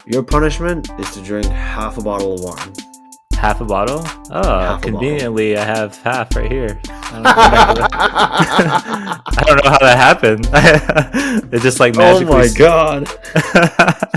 Your punishment is to drink half a bottle of wine. Half a bottle? Oh, Half a conveniently, I have half right here. I don't know how that happened. It just like magically. Oh my god!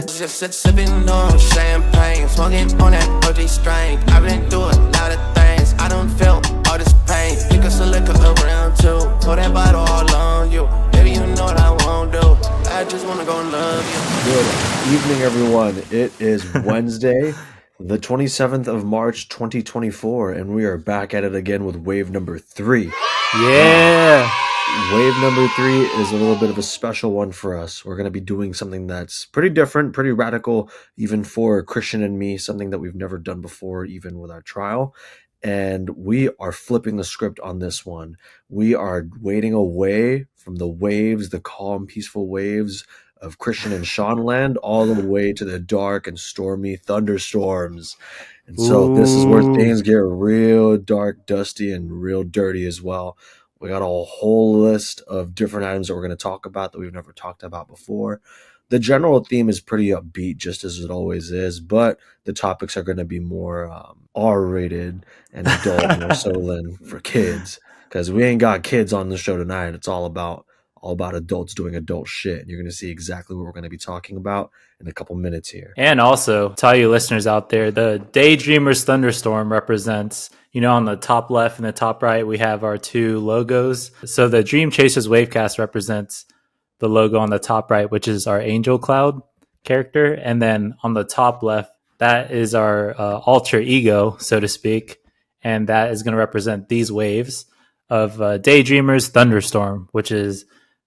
Just sipping on champagne, smoking on that OG strain. I've been through a lot of things. I don't feel all this pain. Pick us a liquor around too. Pour that bottle all on you. Baby, you know what I won't do. I just wanna go and love you. Good evening, everyone. It is Wednesday, the 27th of March, 2024, and we are back at it again with wave number 3. Yeah. Wave number 3 is a little bit of a special one for us. We're going to be doing something that's pretty different, pretty radical, even for Christian and me, something that we've never done before, even with our trial. And we are flipping the script on this one. We are wading away from the waves, the calm, peaceful waves of Christian and Sean land, all the way to the dark and stormy thunderstorms. And so this is where things get real dark, dusty, and real dirty as well. We got a whole list of different items that we're going to talk about that we've never talked about before. The general theme is pretty upbeat, just as it always is, but the topics are going to be more R-rated and adult, more so than for kids, because we ain't got kids on the show tonight. It's all about adults doing adult shit, and you're going to see exactly what we're going to be talking about in a couple minutes here. And also, to all you listeners out there, the Daydreamerz Thunderstorm represents, on the top left and the top right, we have our two logos. So the DREAMCHASERZ Wavecast represents the logo on the top right, which is our angel cloud character. And then on the top left, that is our alter ego, so to speak. And that is going to represent these waves of Daydreamerz Thunderstorm, which is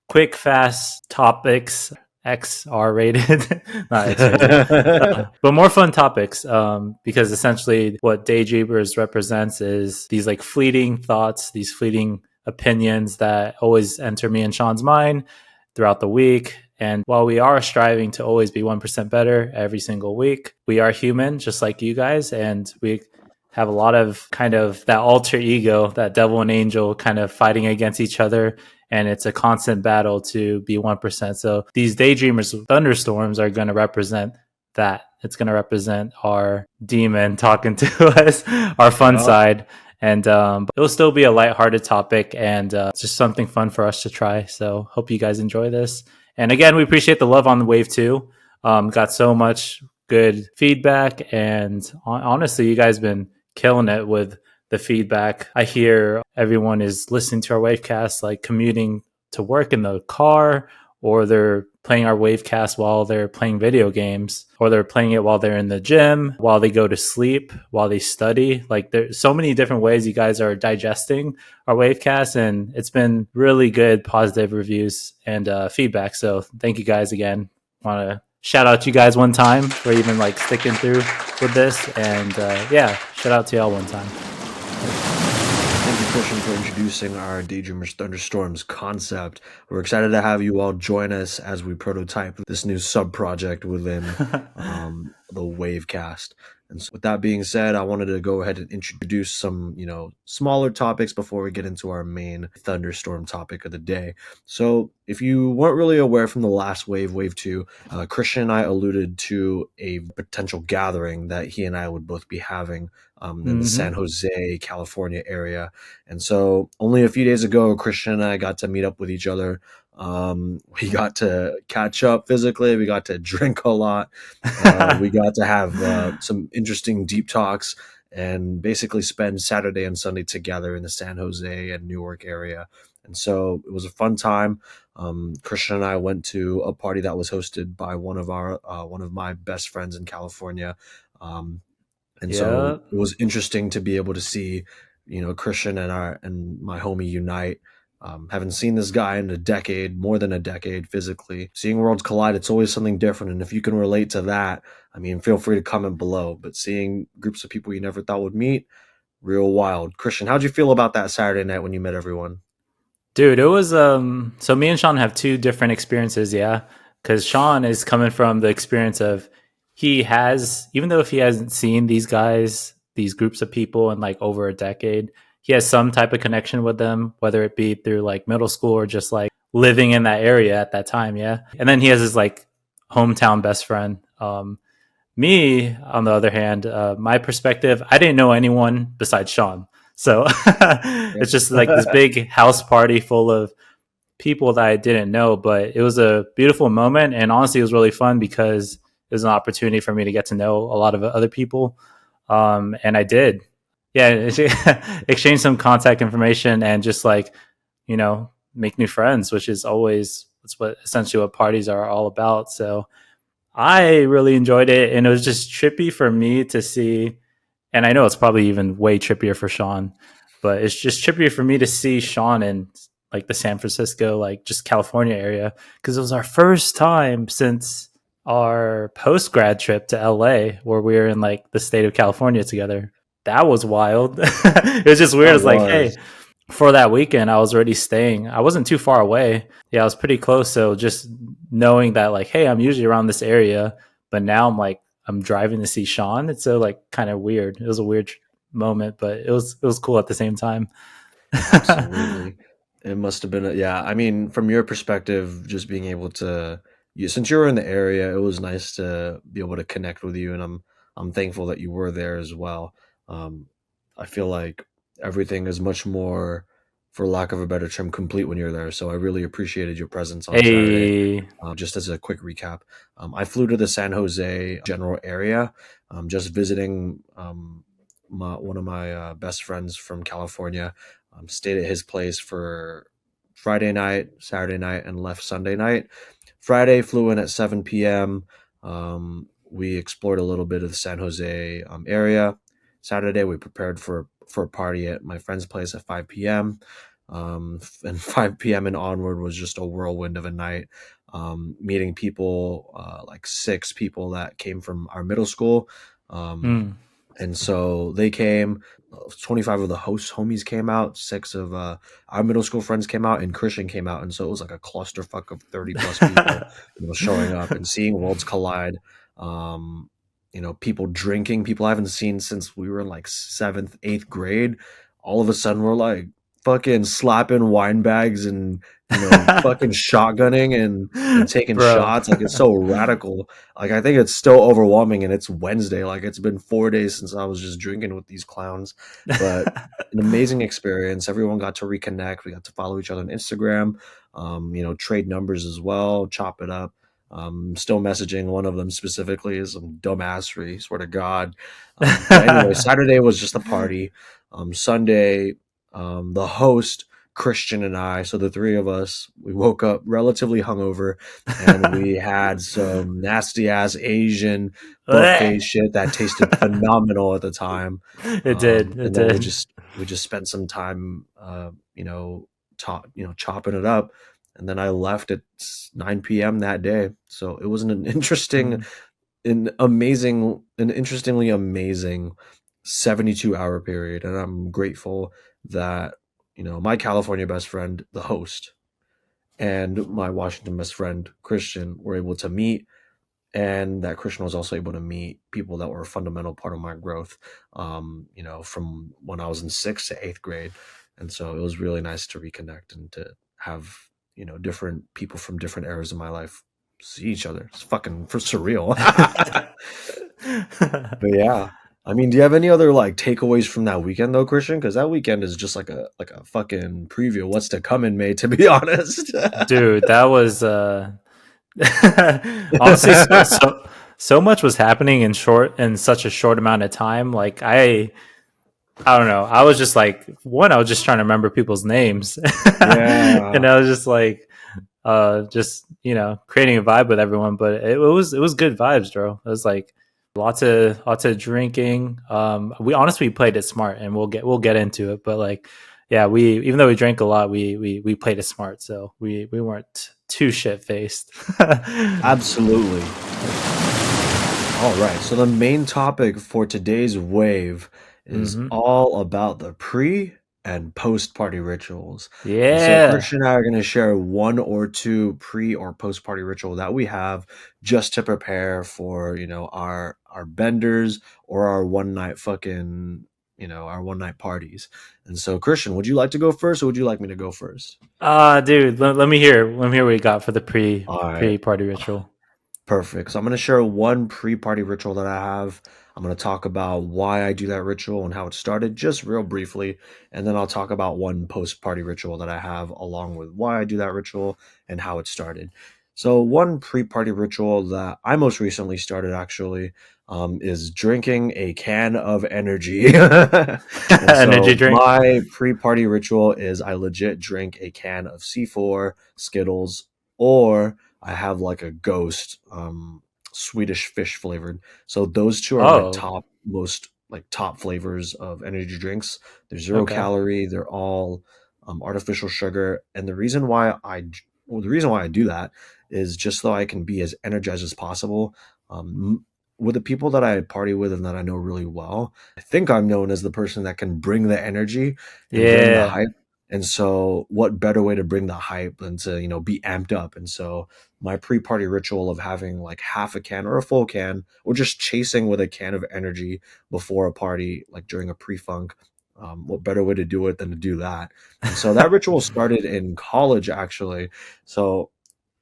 quick, fast topics, XR rated, not X-rated, but more fun topics. Because essentially, what Daydreamerz represents is these like fleeting thoughts, these fleeting opinions that always enter me and Sean's mind throughout the week. And while we are striving to always be 1% better every single week, we are human, just like you guys, and we have a lot of kind of that alter ego, that devil and angel kind of fighting against each other. And it's a constant battle to be 1%. So these Daydreamerz Thunderstorms are going to represent that. It's going to represent our demon talking to us, our fun side. And it'll still be a lighthearted topic and just something fun for us to try. So hope you guys enjoy this. And again, we appreciate the love on the wave too. Got so much good feedback. And honestly, you guys been killing it with the feedback. I hear everyone is listening to our Wavecast, like commuting to work in the car, or they're playing our Wavecast while they're playing video games, or they're playing it while they're in the gym, while they go to sleep, while they study. Like there's so many different ways you guys are digesting our Wavecast, and it's been really good, positive reviews and feedback. So thank you guys again. Want to shout out to you guys one time for even like sticking through with this, and shout out to y'all one time. Thank you, Christian, for introducing our Daydreamerz Thunderstorms concept. We're excited to have you all join us as we prototype this new sub-project within the Wavecast. And so with that being said, I wanted to go ahead and introduce some, smaller topics before we get into our main thunderstorm topic of the day. So if you weren't really aware from the last wave, wave 2, Christian and I alluded to a potential gathering that he and I would both be having in the San Jose, California area. And so only a few days ago, Christian and I got to meet up with each other. We got to catch up physically. We got to drink a lot. We got to have some interesting deep talks and basically spend Saturday and Sunday together in the San Jose and Newark area. And so it was a fun time. Christian and I went to a party that was hosted by one of my best friends in California. So it was interesting to be able to see, Christian and my homie unite. Haven't seen this guy in a decade, more than a decade physically. Seeing worlds collide, it's always something different. And if you can relate to that, feel free to comment below. But seeing groups of people you never thought would meet, real wild. Christian, how'd you feel about that Saturday night when you met everyone? Dude, it was, so me and Sean have two different experiences, yeah? Because Sean is coming from the experience of, even though if he hasn't seen these guys, these groups of people in like over a decade, he has some type of connection with them, whether it be through like middle school or just like living in that area at that time. Yeah. And then he has his like hometown best friend Me, on the other hand, my perspective, I didn't know anyone besides Sean. So Yeah. it's just like this big house party full of people that I didn't know, but it was a beautiful moment. And honestly, it was really fun because it was an opportunity for me to get to know a lot of other people. And I did. Yeah, exchange some contact information and just like, make new friends, which is always, that's what essentially what parties are all about. So I really enjoyed it. And it was just trippy for me to see, and I know it's probably even way trippier for Sean, but it's just trippier for me to see Sean in like the San Francisco, like just California area, because it was our first time since our post grad trip to LA where we were in like the state of California together. That was wild. It was just weird. That It's like, hey, was. for that weekend, I was already staying. I wasn't too far away. Yeah, I was pretty close. So just knowing that, like, hey, I'm usually around this area, but now I'm like, I'm driving to see Sean. It's so like kind of weird. It was a weird moment, but it was cool at the same time. Absolutely. It must have been yeah, I mean, from your perspective, just being able to since you were in the area, it was nice to be able to connect with you, and I'm thankful that you were there as well. Um, I feel like everything is much more, for lack of a better term, complete when you're there. So I really appreciated your presence on Saturday. Hey, Just as a quick recap, I flew to the San Jose general area, just visiting one of my best friends from California. Stayed at his place for Friday night, Saturday night, and left Sunday night. Friday flew in at 7 p.m. We explored a little bit of the San Jose area. Saturday we prepared for a party at my friend's place at 5 p.m. And 5 p.m. and onward was just a whirlwind of a night. Meeting people, like 6 people that came from our middle school. mm. And so they came. 25 of the host homies came out. 6 of our middle school friends came out, and Christian came out. And so it was like a clusterfuck of 30 plus people, showing up and seeing worlds collide. Um, people drinking, people I haven't seen since we were in like 7th, 8th grade. All of a sudden, we're like fucking slapping wine bags and fucking shotgunning and taking Bro. shots. Like, it's so radical. Like, I think it's still overwhelming, and it's Wednesday. Like, it's been 4 days since I was just drinking with these clowns, but an amazing experience. Everyone got to reconnect. We got to follow each other on Instagram, trade numbers as well, chop it up. Still messaging one of them specifically is some dumbassery, swear to God. But anyway, Saturday was just a party. Sunday, the host, Christian, and I, so the 3 of us, we woke up relatively hungover, and we had some nasty ass Asian buffet shit that tasted phenomenal at the time. It did. It And then we did. just spent some time, chopping it up, and then I left at 9 p.m. that day. So it was an interesting, Mm. an interestingly amazing 72-hour period, and I'm grateful that my California best friend, the host, and my Washington best friend, Christian, were able to meet, and that Christian was also able to meet people that were a fundamental part of my growth, from when I was in 6th to 8th grade. And so it was really nice to reconnect and to have, different people from different eras of my life see each other. It's fucking surreal. But yeah. I mean, do you have any other like takeaways from that weekend though, Christian? Because that weekend is just like a fucking preview of what's to come in May, to be honest. Dude, that was honestly so much was happening in such a short amount of time. Like I don't know. I was just like, I was just trying to remember people's names. Yeah. And I was just like, just, creating a vibe with everyone. But it was good vibes, bro. It was like lots of drinking. We honestly played it smart, and we'll get into it. But like, yeah, even though we drank a lot, we played it smart. So we weren't too shit faced. Absolutely. All right. So the main topic for today's wave is Hmm. all about the pre and post party rituals. And so Yeah. Christian and I are going to share 1 or 2 pre or post party ritual that we have just to prepare for, our benders or our one night our one night parties. And so Christian, would you like to go first, or would you like me to go first? Dude, let me hear what you got for the All right. pre party ritual. Perfect. So I'm going to share one pre-party ritual that I have. I'm going to talk about why I do that ritual and how it started, just real briefly. And then I'll talk about one post-party ritual that I have along with why I do that ritual and how it started. So one pre-party ritual that I most recently started actually is drinking a can of energy. And Energy so drink. my pre-party ritual is I legit drink a can of C4, Skittles, or I have like a ghost, Swedish fish flavored. So those two are my Oh, top most like top flavors of energy drinks. They're zero okay. calorie. They're all artificial sugar. And the reason why I do that is just so I can be as energized as possible. With the people that I party with and that I know really well, I think I'm known as the person that can bring the energy and bring the Yeah. hype. And so, what better way to bring the hype than to, be amped up? And so, my pre-party ritual of having like half a can or a full can, or just chasing with a can of energy before a party, like during a pre-funk, what better way to do it than to do that? And so that ritual started in college, actually. So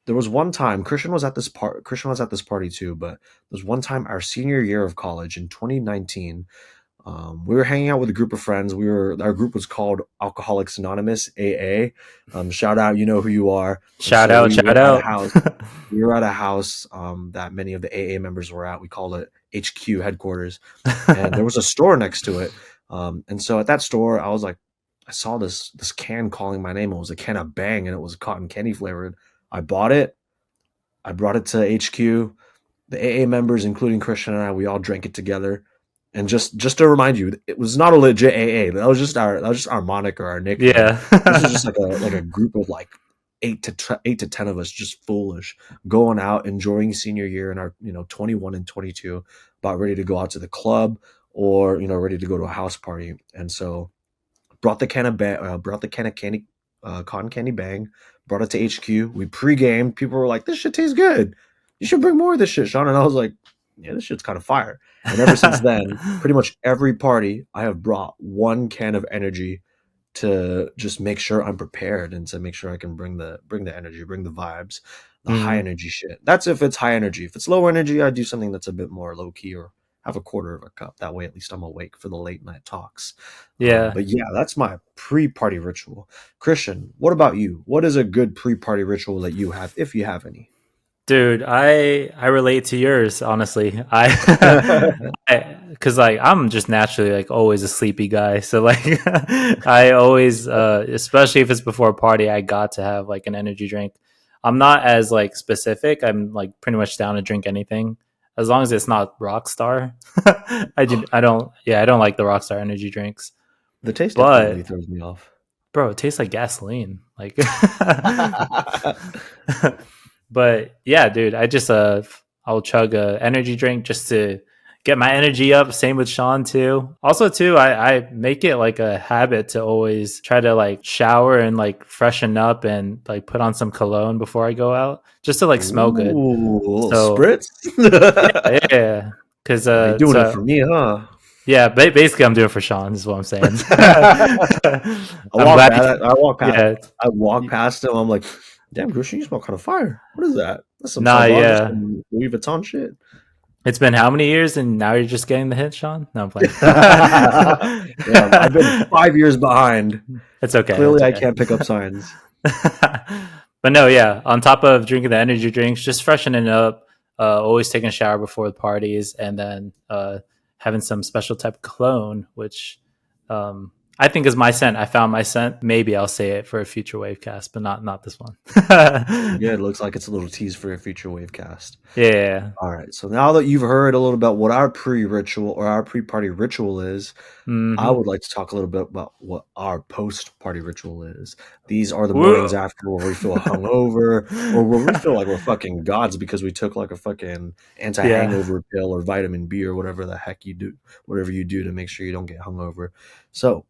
there was one time Christian was at this party too, but there was one time our senior year of college in 2019. We were hanging out with a group of friends. Our group was called Alcoholics Anonymous AA. Shout out, you know who you are. And Shout so out, shout out. we were at a house that many of the AA members were at. We called it HQ headquarters, and there was a store next to it. And so at that store, I saw this can calling my name. It was a can of Bang, and it was cotton candy flavored. I bought it. I brought it to HQ. The AA members, including Christian and I, we all drank it together. And just to remind you, it was not a legit AA. That was just our moniker, our nickname. Yeah. This was just like a group of like 8 to 10 of us, just foolish, going out, enjoying senior year in our 21 and 22, about ready to go out to the club or ready to go to a house party. And so brought the can of candy, cotton candy Bang, brought it to HQ. We pre-gamed. People were like, "This shit tastes good. You should bring more of this shit, Sean." And I was like, "Yeah, this shit's kind of fire." And ever since then, pretty much every party, I have brought one can of energy to just make sure I'm prepared and to make sure I can bring the energy, bring the vibes, the high Mm, energy shit. That's if it's high energy. If it's low energy, I do something that's a bit more low key or have a quarter of a cup. That way, at least I'm awake for the late night talks. yeah. But yeah, that's my pre-party ritual. Christian, what about you? What is a good pre-party ritual that you have, if you have any? Dude, I relate to yours, honestly. Cause like I'm just naturally like always a sleepy guy. So like I always especially if it's before a party, I got to have like an energy drink. I'm not as like specific. I'm like pretty much down to drink anything as long as it's not Rockstar. I don't like the Rockstar energy drinks. The taste definitely But throws me off. bro, it tastes like gasoline. Like but yeah, dude, I'll chug a energy drink just to get my energy up. Same with Sean too. Also too, I make it like a habit to always try to like shower and like freshen up and like put on some cologne before I go out just to like smell good. Ooh, a little So spritz. yeah, yeah. Cause Oh, you doing it for me, huh? yeah, basically I'm doing it for Sean is what I'm saying. I'm walk glad past, I walk past, yeah. I walk past him. I'm like, "Damn, Christian, you smell kind of fire. What is that? That's some Nah, Sauvage, yeah. some Louis Vuitton shit." It's been how many years and now you're just getting the hint, Sean? No, I'm playing. Yeah, I've been 5 years behind. It's okay. It's Clearly, I okay. can't pick up signs. But no, yeah. On top of drinking the energy drinks, just freshening up, always taking a shower before the parties, and then having some special type of cologne, which I think is my scent. I found my scent. Maybe I'll say it for a future wavecast, but not this one. Yeah, it looks like it's a little tease for a future wavecast. Yeah. All right. So now that you've heard a little about what our pre-ritual or our pre-party ritual is, I Mm-hmm. would like to talk a little bit about what our post-party ritual is. These are the mornings Woo. after where we feel hungover or where we feel like we're fucking gods because we took like a fucking Yeah. anti-hangover pill or vitamin B or whatever the heck you do, whatever you do to make sure you don't get hungover. So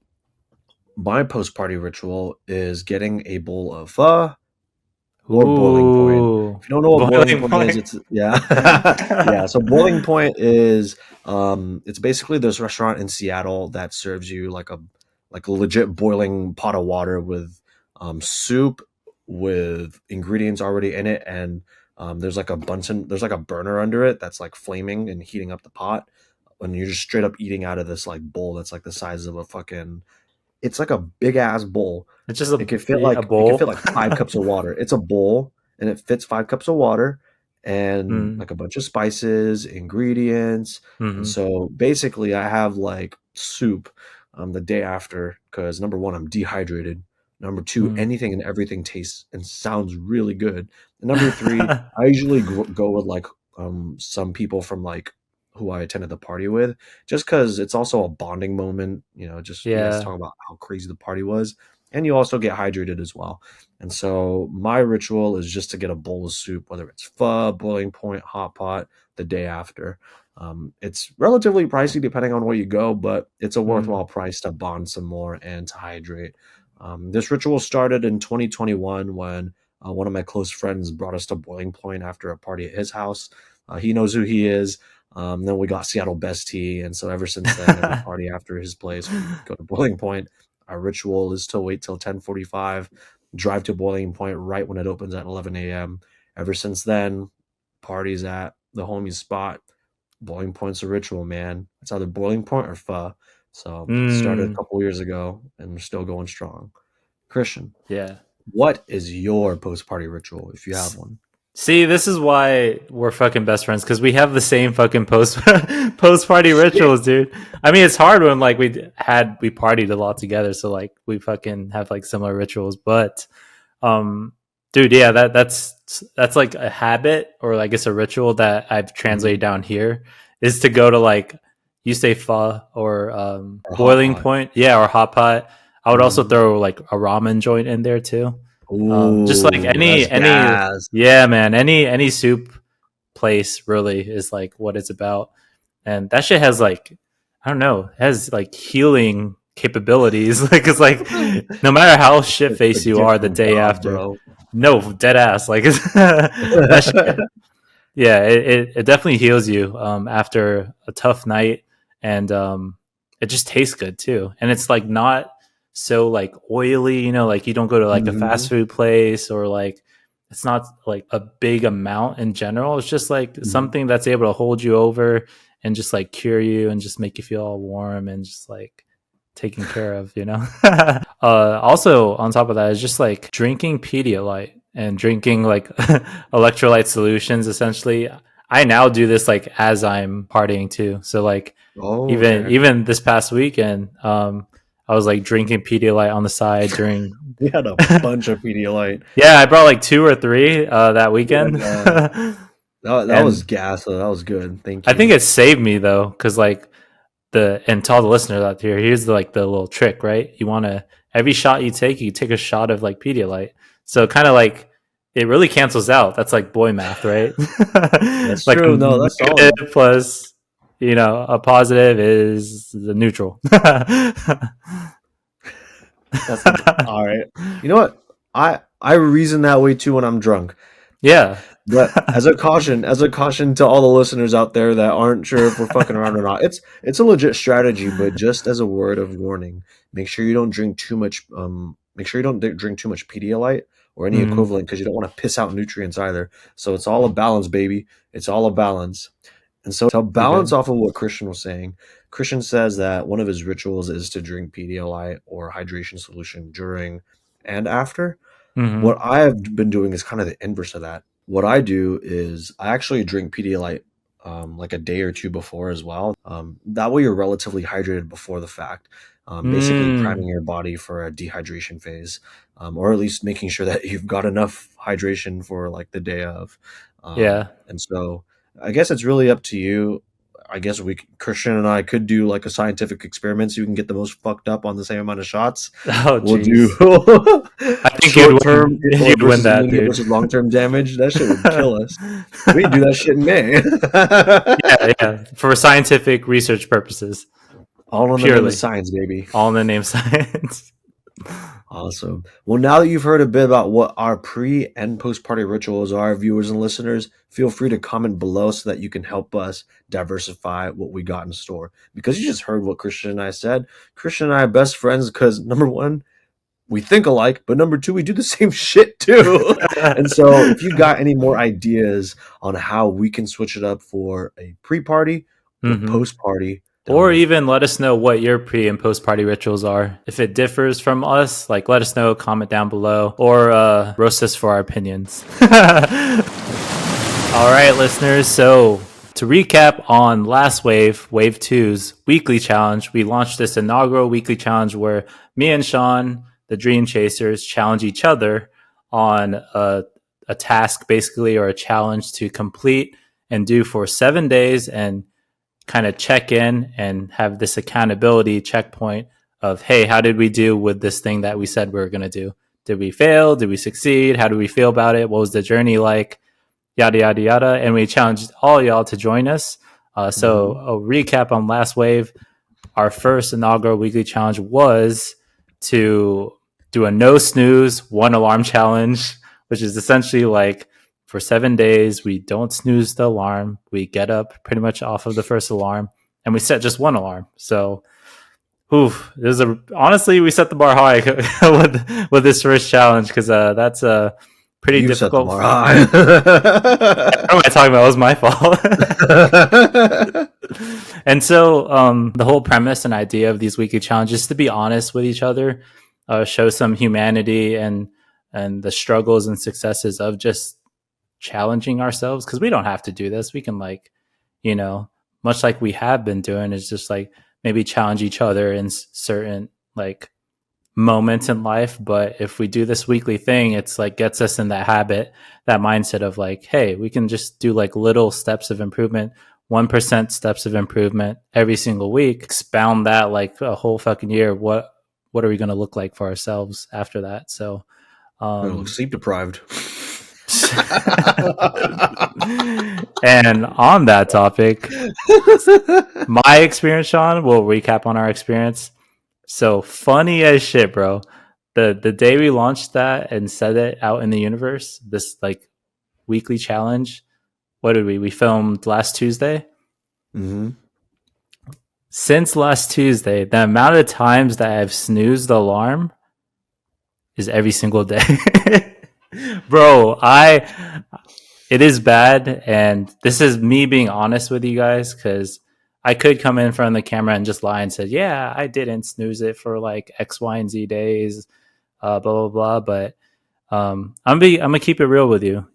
my post-party ritual is getting a bowl of pho or boiling point. Ooh. If you don't know what boiling Boiling point is, point. it's yeah. Yeah, so boiling point is it's basically this restaurant in Seattle that serves you like a legit boiling pot of water with soup with ingredients already in it and There's like a Bunsen, there's like a burner under it that's like flaming and heating up the pot. And you're just straight up eating out of this like bowl that's like the size of a fucking. It's like a big ass bowl. It's just a It could bowl. fit like 5 cups of water. It's a bowl and it fits 5 cups of water and Mm, like a bunch of spices, ingredients. And mhm, so basically I have like soup the day after because number one, I'm dehydrated. Number two, mm. anything and everything tastes and sounds really good. And number three, I usually go with like some people from like who I attended the party with, just because it's also a bonding moment. You know, just you guys Yeah. talking about how crazy the party was, and you also get hydrated as well. And so my ritual is just to get a bowl of soup, whether it's pho, boiling point, hot pot, the day after. It's relatively pricey depending on where you go, but it's a Mm, worthwhile price to bond some more and to hydrate. This ritual started in 2021 when one of my close friends brought us to Boiling Point after a party at his house. He knows who he is. Then we got Seattle Best Tea, and so ever since then, every party after his place, we go to Boiling Point. Our ritual is to wait till 10:45, drive to Boiling Point right when it opens at 11 a.m. Ever since then, parties at the homie spot. Boiling Point's a ritual, man. It's either Boiling Point or pho. So started a mm, couple years ago, and we're still going strong. Christian, yeah. what is your post-party ritual if you have S- one? See, this is why we're fucking best friends because we have the same fucking post party Shit. rituals, dude. I mean, it's hard when like we partied a lot together, so like we fucking have like similar rituals. But dude, yeah, that's like a habit or I guess a ritual that I've translated Mhm. down here is to go to like you say pho or Or hot boiling pot. point, yeah, or hot pot. I would also Mhm. throw like a ramen joint in there too. Just like Ooh, that's any gas. yeah, man, any soup place really is like what it's about, and that shit has like I don't know, has like healing capabilities. Like it's like no matter how shit It's a faced you gift are the from day God, after, bro. no dead ass, like that shit. Yeah, it definitely heals you after a tough night, and it just tastes good too. And it's like not so like oily, you know, like you don't go to like a fast Mhm, food place or like it's not like a big amount in general. It's just like mhm. something that's able to hold you over and just like cure you and just make you feel all warm and just like taken care of, you know? Also, on top of that, is just like drinking Pedialyte and drinking like electrolyte solutions. Essentially, I now do this like as I'm partying too. So like Oh, even okay. even this past weekend, I was like drinking Pedialyte on the side during. We had a bunch of Pedialyte. Yeah, I brought like two or three that Yeah, weekend, that was and gas, though. That was good. Thank I think you. it saved me though, because like the and to all the listeners out here, here's the, like the little trick, right? You want to every shot you take a shot of like Pedialyte, so kind of like it really cancels out. That's like boy math, right? That's Like true. a No, that's negative solid. plus a positive is the neutral. That's all right. You know what? I reason that way too when I'm drunk. Yeah. But as a caution to all the listeners out there that aren't sure if we're fucking around or not, it's a legit strategy. But just as a word of warning, make sure you don't drink too much. Make sure you don't drink too much Pedialyte or any Mhm. equivalent because you don't want to piss out nutrients either. So it's all a balance, baby. It's all a balance. And so to balance Okay. off of what Christian was saying, Christian says that one of his rituals is to drink Pedialyte or hydration solution during and after. What Hmm. I've been doing is kind of the inverse of that. What I do is I actually drink Pedialyte like a day or two before as well. That way you're relatively hydrated before the fact, basically priming Mm. your body for a dehydration phase, or at least making sure that you've got enough hydration for like the day of. Yeah. And so I guess it's really up to you. I guess Christian and I could do like a scientific experiment so you can get the most fucked up on the same amount of shots. Oh, We'll do jeez. I think short term or You'd win versus that, immediate dude. versus long term damage. That shit would kill us. We do that shit in May. Yeah, yeah. For scientific research purposes, All in the name of purely. science, baby. All in the name of science. Awesome. Well, now that you've heard a bit about what our pre and post party rituals are, viewers and listeners, feel free to comment below so that you can help us diversify what we got in store. Because you just heard what Christian and I said. Christian and I are best friends because number one, we think alike, but number two, we do the same shit too. And so if you got any more ideas on how we can switch it up for a pre-party or Mm-hmm. post-party, Or even let us know what your pre and post party rituals are. If it differs from us, like let us know, comment down below, or roast us for our opinions. All right, listeners. So to recap on last wave, wave 2's weekly challenge, we launched this inaugural weekly challenge where me and Sean, the Dream Chasers, challenge each other on a task basically, or a challenge to complete and do for 7 days, and kind of check in and have this accountability checkpoint of, hey, how did we do with this thing that we said we were going to do? Did we fail? Did we succeed? How do we feel about it? What was the journey like? Yada, yada, yada. And we challenged all y'all to join us. So a recap on last wave, our first inaugural weekly challenge was to do a no snooze, one alarm challenge, which is essentially like, for 7 days, we don't snooze the alarm. We get up pretty much off of the first alarm, and we set just one alarm. So, honestly, we set the bar high with this first challenge, because that's a pretty difficult. Set the bar high. What am I talking about? It was my fault. And so, the whole premise and idea of these weekly challenges is to be honest with each other, show some humanity and the struggles and successes of just challenging ourselves, because we don't have to do this. We can, like, much like we have been doing, is just like maybe challenge each other in certain like moments in life. But if we do this weekly thing, it's like gets us in that habit, that mindset of like, hey, we can just do like little steps of improvement, 1% steps of improvement every single week, expound that like a whole fucking year. What are we going to look like for ourselves after that? So sleep deprived. And on that topic, my experience, Sean, we'll recap on our experience. So funny as shit, bro. The day we launched that and set it out in the universe, this like weekly challenge, what did we filmed last Tuesday? Mm-hmm. Since last Tuesday, the amount of times that I've snoozed the alarm is every single day. Bro, it is bad, and this is me being honest with you guys, because I could come in front of the camera and just lie and say, yeah, I didn't snooze it for like X, Y, and Z days, blah, blah, blah. But I'm gonna keep it real with you,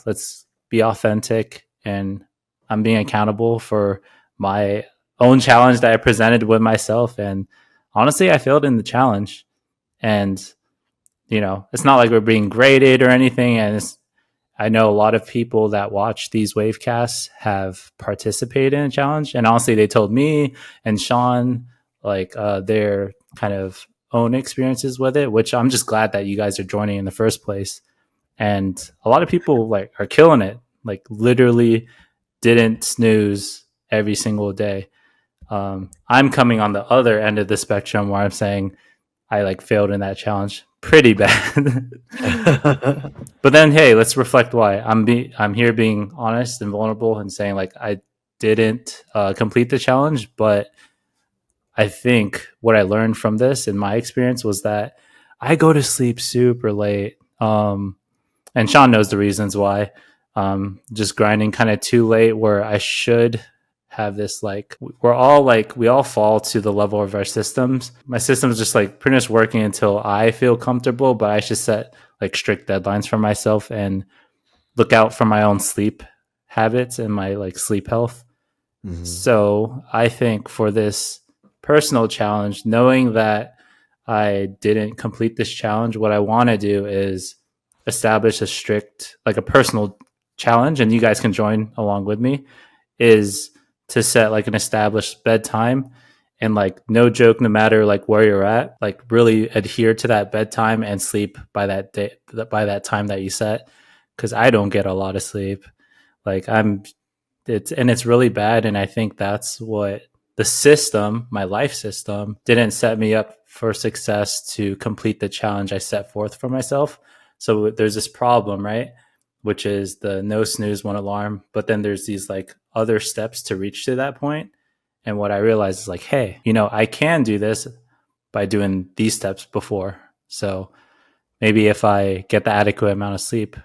let's be authentic, and I'm being accountable for my own challenge that I presented with myself. And honestly, I failed in the challenge, and it's not like we're being graded or anything. And I know a lot of people that watch these wavecasts have participated in a challenge. And honestly, they told me and Sean like their kind of own experiences with it, which I'm just glad that you guys are joining in the first place. And a lot of people like are killing it, like literally didn't snooze every single day. I'm coming on the other end of the spectrum where I'm saying I like failed in that challenge pretty bad. But then, hey, let's reflect why. I'm here being honest and vulnerable and saying like I didn't complete the challenge, but I think what I learned from this in my experience was that I go to sleep super late. And Sean knows the reasons why. Just grinding kind of too late, where I should have this like we all fall to the level of our systems. My system's just like pretty much working until I feel comfortable, but I should set like strict deadlines for myself and look out for my own sleep habits and my like sleep health. Mm-hmm. So I think for this personal challenge, knowing that I didn't complete this challenge, what I want to do is establish a strict, like a personal challenge, and you guys can join along with me, is to set like an established bedtime, and like no joke, no matter like where you're at, like really adhere to that bedtime and sleep by that day, by that time that you set. Cause I don't get a lot of sleep. Like it's really bad. And I think that's what the system, my life system, didn't set me up for success to complete the challenge I set forth for myself. So there's this problem, right? Which is the no snooze, one alarm. But then there's these like other steps to reach to that point. And what I realized is like, hey, I can do this by doing these steps before. So maybe if I get the adequate amount of sleep,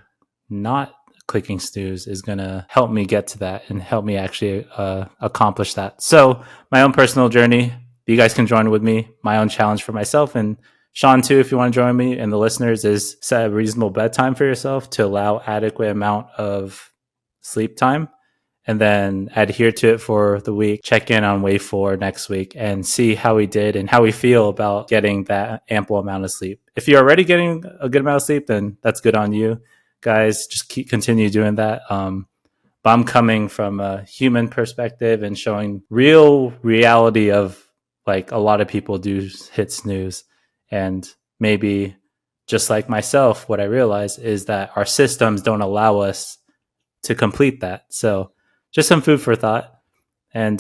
not clicking snooze is going to help me get to that and help me actually accomplish that. So my own personal journey, you guys can join with me. My own challenge for myself, and Sean too, if you want to join me, and the listeners, is set a reasonable bedtime for yourself to allow adequate amount of sleep time, and then adhere to it for the week. Check in on wave 4 next week and see how we did and how we feel about getting that ample amount of sleep. If you're already getting a good amount of sleep, then that's good on you. Guys, just continue doing that. But I'm coming from a human perspective and showing real reality of, like, a lot of people do hit snooze. And maybe just like myself, what I realize is that our systems don't allow us to complete that. So just some food for thought. And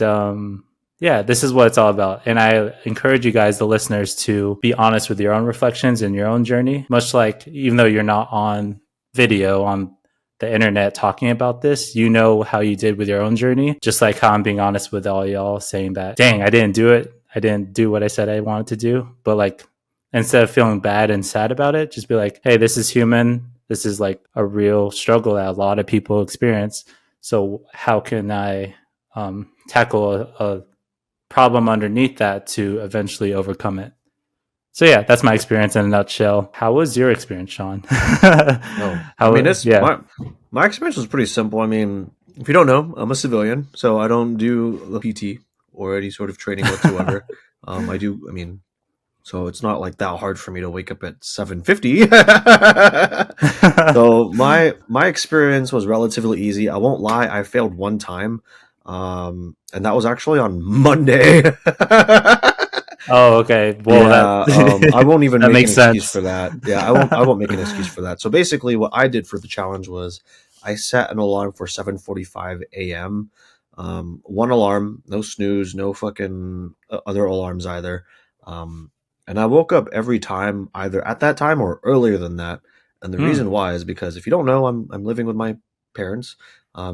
yeah, this is what it's all about. And I encourage you guys, the listeners, to be honest with your own reflections and your own journey. Much like, even though you're not on video on the internet talking about this, you know how you did with your own journey. Just like how I'm being honest with all y'all, saying that, dang, I didn't do it. I didn't do what I said I wanted to do. But like, instead of feeling bad and sad about it, just be like, hey, this is human. This is like a real struggle that a lot of people experience. So how can I tackle a problem underneath that to eventually overcome it? So yeah, that's my experience in a nutshell. How was your experience, Sean? My experience was pretty simple. I mean, if you don't know, I'm a civilian, so I don't do the PT or any sort of training whatsoever. So it's not like that hard for me to wake up at 7:50. So my experience was relatively easy. I won't lie, I failed one time, and that was actually on Monday. Oh, okay. Well, yeah, I won't even that make an makes excuse sense for that. Yeah, I won't make an excuse for that. So basically, what I did for the challenge was I set an alarm for 7:45 a.m. One alarm, no snooze, no fucking other alarms either. And I woke up every time either at that time or earlier than that. And the reason why is because, if you don't know, I'm living with my parents,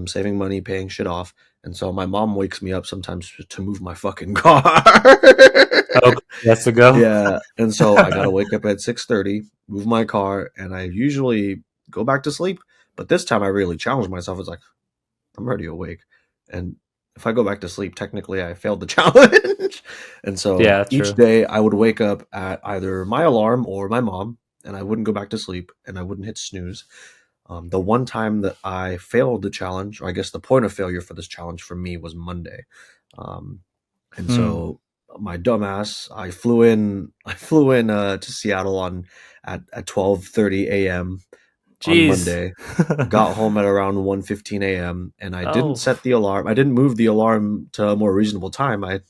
saving money, paying shit off. And so my mom wakes me up sometimes to move my fucking car. Oh, that's to go. Yeah, and so I gotta wake up at 6:30, move my car, and I usually go back to sleep. But this time I really challenged myself. It's like, I'm already awake, and if I go back to sleep, technically I failed the challenge. And so Yeah, each true. day I would wake up at either my alarm or my mom, and I wouldn't go back to sleep, and I wouldn't hit snooze. The one time that I failed the challenge, or I guess the point of failure for this challenge for me, was Monday. And so my dumbass, I flew in to Seattle at 12:30 a.m. on Jeez. Monday. Got home at around 1:15 a.m. and I didn't Oh. set the alarm. I didn't move the alarm to a more reasonable time. I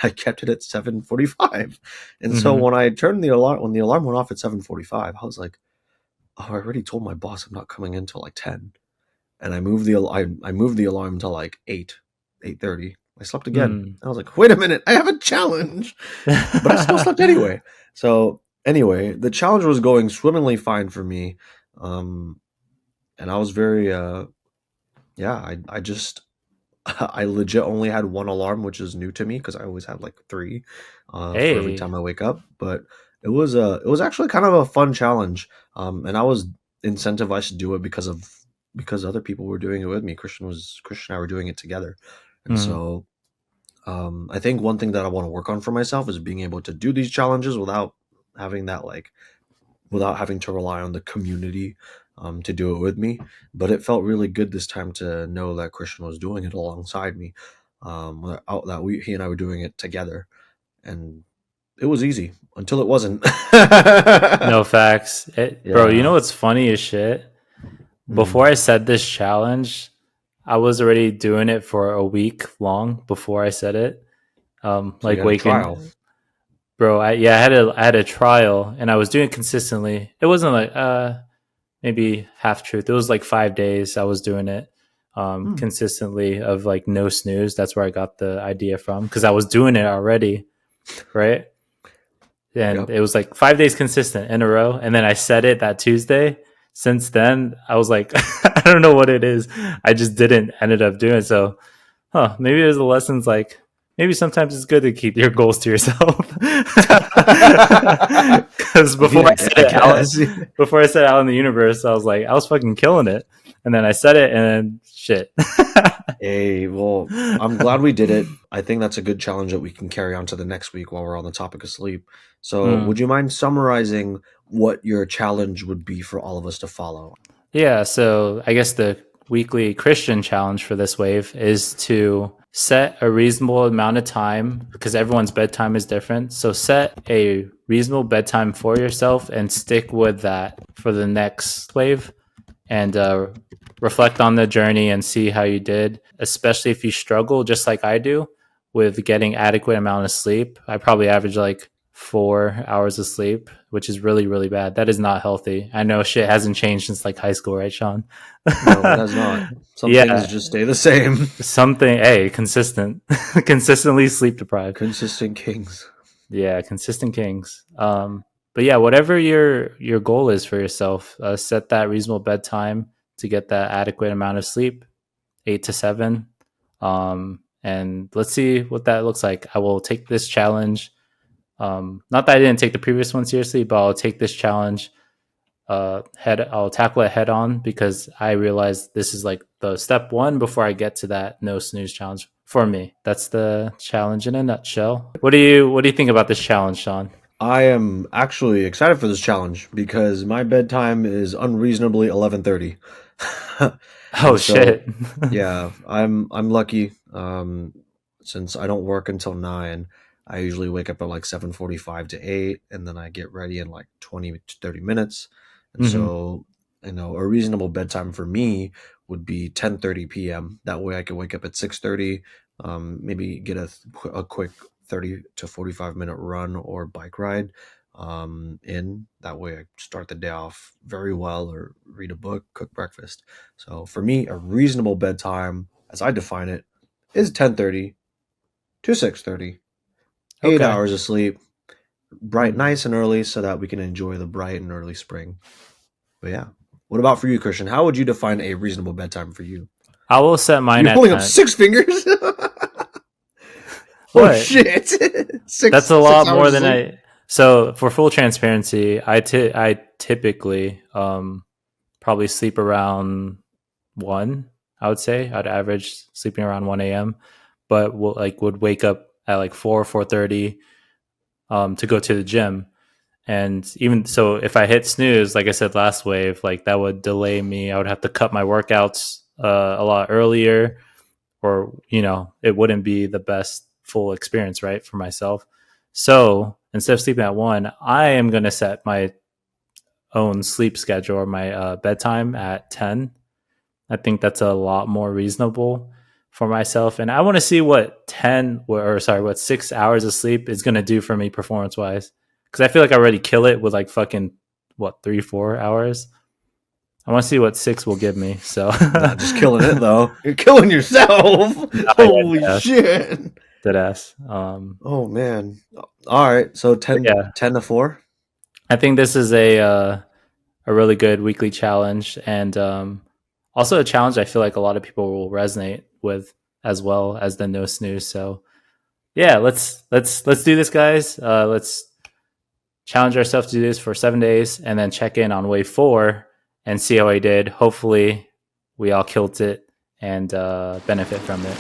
kept it at 7:45. And so when the alarm went off at 7:45, I was like, oh, I already told my boss I'm not coming in till like 10. And I moved the alarm to like 8:30. I slept again. I was like, wait a minute, I have a challenge. But I still slept anyway. So anyway, the challenge was going swimmingly fine for me. And I was very I legit only had one alarm, which is new to me because I always have like 3 for every time I wake up. But it was actually kind of a fun challenge. And I was incentivized to do it because other people were doing it with me. Christian and I were doing it together. And so I think one thing that I want to work on for myself is being able to do these challenges without having to rely on the community to do it with me. But it felt really good this time to know that Christian was doing it alongside me, that he and I were doing it together, and it was easy until it wasn't. No facts. Bro, you know what's funny as shit? Before I said this challenge, I was already doing it for a week long before I said it. Like waking, bro. I had a trial, and I was doing it consistently. It wasn't like maybe half truth. It was like 5 days I was doing it consistently, of like no snooze. That's where I got the idea from, because I was doing it already, right? And it was like 5 days consistent in a row, and then I said it that Tuesday. Since then, I was like, I don't know what it is. I just ended up doing it. So, maybe there's the lessons, like, maybe sometimes it's good to keep your goals to yourself. Because before I said it out in the universe, I was like, I was fucking killing it, and then I said it, and then shit. Hey, well, I'm glad we did it. I think that's a good challenge that we can carry on to the next week while we're on the topic of sleep. So, would you mind summarizing what your challenge would be for all of us to follow? Yeah, so I guess the weekly Christian challenge for this wave is to set a reasonable amount of time, because everyone's bedtime is different. So set a reasonable bedtime for yourself and stick with that for the next wave, and reflect on the journey and see how you did, especially if you struggle just like I do with getting adequate amount of sleep. I probably average like 4 hours of sleep, which is really, really bad. That is not healthy. I know shit hasn't changed since like high school, right, Sean? No, it has not. Some things just stay the same. Consistent. Consistently sleep deprived. Consistent kings. Yeah, consistent kings. But yeah, whatever your goal is for yourself, set that reasonable bedtime to get that adequate amount of sleep, 8 to 7. And let's see what that looks like. I will take this challenge. Not that I didn't take the previous one seriously, but I'll take this challenge I'll tackle it head on, because I realize this is like the step one before I get to that no snooze challenge for me. That's the challenge in a nutshell. What do you think about this challenge, Sean? I am actually excited for this challenge because my bedtime is unreasonably 11:30. Oh shit. Yeah, I'm lucky. Since I don't work until 9, I usually wake up at like 7:45 to 8, and then I get ready in like 20 to 30 minutes. And so, a reasonable bedtime for me would be 10:30 p.m. That way I can wake up at 6:30, maybe get a quick 30 to 45 minute run or bike ride in. That way I start the day off very well, or read a book, cook breakfast. So for me, a reasonable bedtime, as I define it, is 10:30 to 6:30. 8 hours of sleep, bright, nice and early, so that we can enjoy the bright and early spring. But yeah, what about for you, Christian? How would you define a reasonable bedtime for you? I will set mine You're at pulling up 6 fingers. Oh shit! That's a lot more than I. So for full transparency, I typically probably sleep around 1. I would say I'd average sleeping around 1 a.m. But would wake up at like 4:30 to go to the gym. And even so, if I hit snooze, like I said last wave, like that would delay me. I would have to cut my workouts a lot earlier, or it wouldn't be the best full experience, right, for myself. So instead of sleeping at 1, I am going to set my own sleep schedule, or my bedtime, at 10. I think that's a lot more reasonable for myself, and I want to see what 6 hours of sleep is going to do for me performance wise, because I feel like I already kill it with like fucking 3-4 hours. I want to see what 6 will give me. So not just killing it though, you're killing yourself. Holy shit, dead ass. Oh man. All right, so 10 to 4. I think this is a really good weekly challenge, and also a challenge I feel like a lot of people will resonate with, as well as the no snooze. So yeah, let's do this, guys. Let's challenge ourselves to do this for 7 days, and then check in on wave 4 and see how I did. Hopefully we all killed it and benefit from it.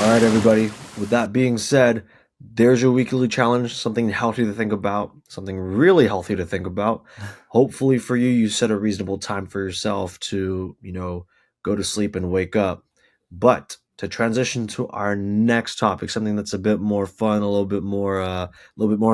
All right, everybody. With that being said, there's your weekly challenge, something healthy to think about, something really healthy to think about. Hopefully for you, you set a reasonable time for yourself to, go to sleep and wake up. But to transition to our next topic, something that's a bit more fun, a little bit more on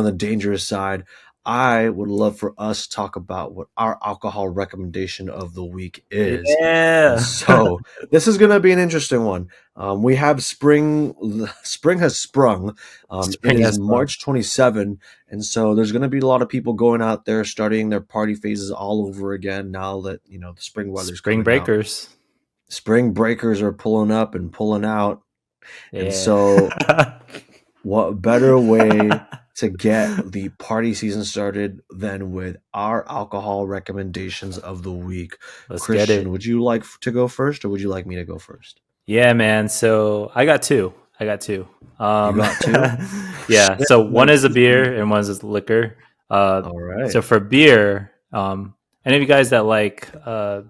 the dangerous side, I would love for us to talk about what our alcohol recommendation of the week is. Yeah. So this is going to be an interesting one. We have spring has sprung. It is March 27, and so there's going to be a lot of people going out there starting their party phases all over again now that the spring weather's spring breakers. Spring breakers are pulling up and pulling out, and so what better way to get the party season started than with our alcohol recommendations of the week? Let's Christian, get it. would you like to go first, or would you like me to go first? Yeah, man. So I got 2. I got two. You got two? Yeah. Shit, So one nice. is a beer and one is liquor. All right. So for beer, any of you guys that like